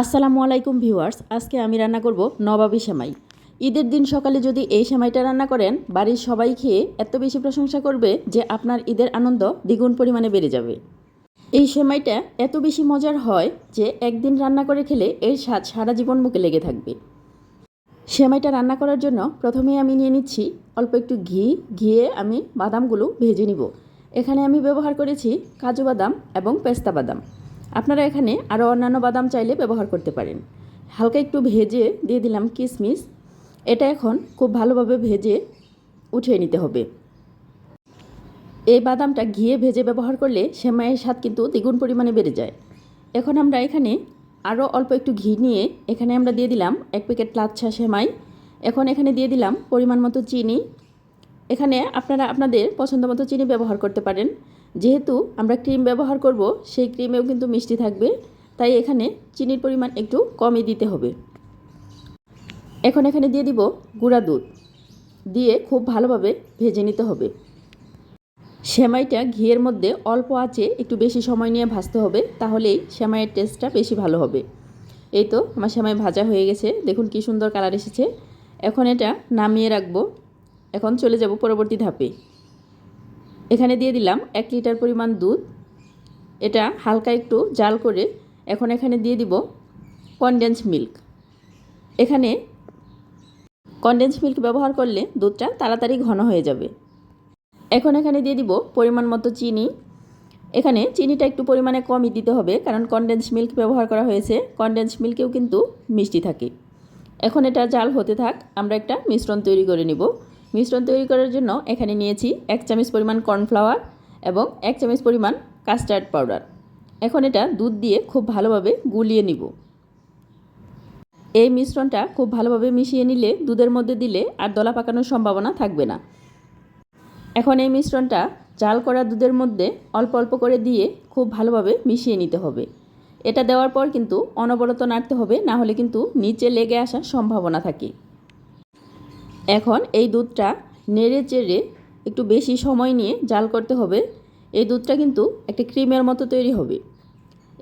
আসসালামু আলাইকুম ভিউয়ার্স, আজকে আমি রান্না করব নবাবী সেমাই। ঈদের দিন সকালে যদি এই সেমাইটা রান্না করেন, বাড়ির সবাই খেয়ে এত বেশি প্রশংসা করবে যে আপনার ঈদের আনন্দ দ্বিগুণ পরিমাণে বেড়ে যাবে। এই সেমাইটা এত বেশি মজার হয় যে একদিন রান্না করে খেলে এর স্বাদ সারা জীবন মুখে লেগে থাকবে। সেমাইটা রান্না করার জন্য প্রথমেই আমি নিয়ে নিচ্ছি অল্প একটু ঘিয়ে আমি বাদামগুলো ভেজে নিব। এখানে আমি ব্যবহার করেছি কাজু বাদাম এবং পেস্তা বাদাম। আপনারা এখানে আরও অন্যান্য বাদাম চাইলে ব্যবহার করতে পারেন। হালকা একটু ভেজে দিয়ে দিলাম কিশমিশ। এটা এখন খুব ভালোভাবে ভেজে উঠিয়ে নিতে হবে। এই বাদামটা ঘিয়ে ভেজে ব্যবহার করলে সেমাইয়ের স্বাদ কিন্তু দ্বিগুণ পরিমাণে বেড়ে যায়। এখন আমরা এখানে আরও অল্প একটু ঘি নিয়ে এখানে আমরা দিয়ে দিলাম 1 প্যাকেট লাচ্ছা সেমাই। এখন এখানে দিয়ে দিলাম পরিমাণ মতো চিনি। এখানে আপনারা আপনাদের পছন্দ মতো চিনি ব্যবহার করতে পারেন। যেহেতু আমরা ক্রিম ব্যবহার করব, সেই ক্রিমেও কিন্তু মিষ্টি থাকবে, তাই এখানে চিনির পরিমাণ একটু কমই দিতে হবে। এখন এখানে দিয়ে দিব গুঁড়া দুধ, দিয়ে খুব ভালোভাবে ভেজে নিতে হবে। সেমাইটা ঘিয়ের মধ্যে অল্প আঁচে একটু বেশি সময় নিয়ে ভাজতে হবে, তাহলেই সেমাইয়ের টেস্টটা বেশি ভালো হবে। এই তো আমার সেমাই ভাজা হয়ে গেছে, দেখুন কি সুন্দর কালার এসেছে। এখন এটা নামিয়ে রাখবো। এখন চলে যাব পরবর্তী ধাপে। এখানে দিয়ে দিলাম 1 লিটার পরিমাণ দুধ। এটা হালকা একটু জাল করে এখন এখানে দিয়ে দিব কনডেন্স মিল্ক। এখানে কনডেন্স মিল্ক ব্যবহার করলে দুধটা তাড়াতাড়ি ঘন হয়ে যাবে। এখন এখানে দিয়ে দিব পরিমাণ মতো চিনি। এখানে চিনিটা একটু পরিমাণে কমই দিতে হবে, কারণ কনডেন্স মিল্ক ব্যবহার করা হয়েছে। কনডেন্স মিল্কেও কিন্তু মিষ্টি থাকে। এখন এটা জাল হতে থাক, আমরা একটা মিশ্রণ তৈরি করে নিব। মিশ্রণ তৈরি করার জন্য এখানে নিয়েছি 1 চামচ পরিমাণ কর্নফ্লাওয়ার এবং 1 চামচ পরিমাণ কাস্টার্ড পাউডার। এখন এটা দুধ দিয়ে খুব ভালোভাবে গুলিয়ে নিব। এই মিশ্রণটা খুব ভালোভাবে মিশিয়ে নিলে দুধের মধ্যে দিলে আর দলা পাকানোর সম্ভাবনা থাকবে না। এখন এই মিশ্রণটা জাল করা দুধের মধ্যে অল্প অল্প করে দিয়ে খুব ভালোভাবে মিশিয়ে নিতে হবে। এটা দেওয়ার পর কিন্তু অনবরত নাড়তে হবে, না হলে কিন্তু নিচে লেগে আসার সম্ভাবনা থাকে। এখন এই দুধটা নেড়ে চেড়ে একটু বেশি সময় নিয়ে জাল করতে হবে। এই দুধটা কিন্তু একটা ক্রিমের মতো তৈরি হবে।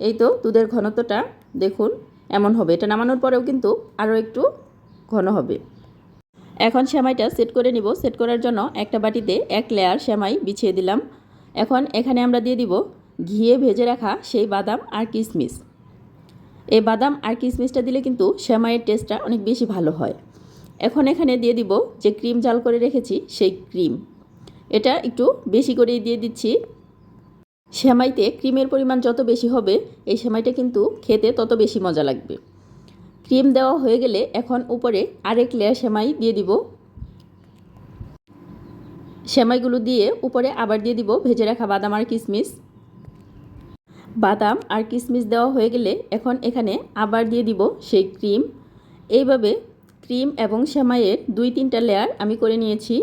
এই তো দুধের ঘনত্বটা দেখুন এমন হবে। এটা নামানোর পরেও কিন্তু আরও একটু ঘন হবে। এখন সেমাইটা সেট করে নিব। সেট করার জন্য একটা বাটিতে 1 লেয়ার সেমাই বিছিয়ে দিলাম। এখন এখানে আমরা দিয়ে দিব ঘিয়ে ভেজে রাখা সেই বাদাম আর কিশমিশ। এই বাদাম আর কিশমিশটা দিলে কিন্তু সেমাইয়ের টেস্টটা অনেক বেশি ভালো হয়। এখন এখানে দিয়ে দিব যে ক্রিম জাল করে রেখেছি সেই ক্রিম। এটা একটু বেশি করেই দিয়ে দিচ্ছি। সেমাইতে ক্রিমের পরিমাণ যত বেশি হবে এই সেমাইটা কিন্তু খেতে তত বেশি মজা লাগবে। ক্রিম দেওয়া হয়ে গেলে এখন উপরে আরেক লেয়ার সেমাই দিয়ে দিব। সেমাইগুলো দিয়ে উপরে আবার দিয়ে দিব ভেজে রাখা বাদাম আর কিশমিশ। বাদাম আর কিশমিশ দেওয়া হয়ে গেলে এখন এখানে আবার দিয়ে দিব সেই ক্রিম। এইভাবে ক্রিম এবং সেমাইয়ের 2-3টা লেয়ার আমি করে নিয়েছি।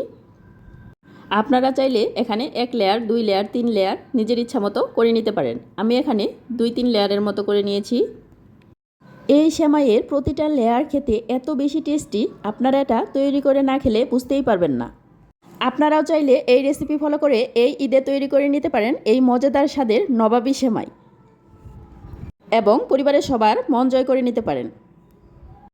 আপনারা চাইলে এখানে 1 লেয়ার, 2 লেয়ার, 3 লেয়ার নিজের ইচ্ছা মতো করে নিতে পারেন। আমি এখানে 2-3 লেয়ারের মতো করে নিয়েছি। এই সেমাইয়ের প্রতিটা লেয়ার খেতে এত বেশি টেস্টি, আপনারা এটা তৈরি করে না খেলে বুঝতেই পারবেন না। আপনারাও চাইলে এই রেসিপি ফলো করে এই ঈদে তৈরি করে নিতে পারেন এই মজাদার স্বাদের নবাবী সেমাই এবং পরিবারের সবার মন জয় করে নিতে পারেন।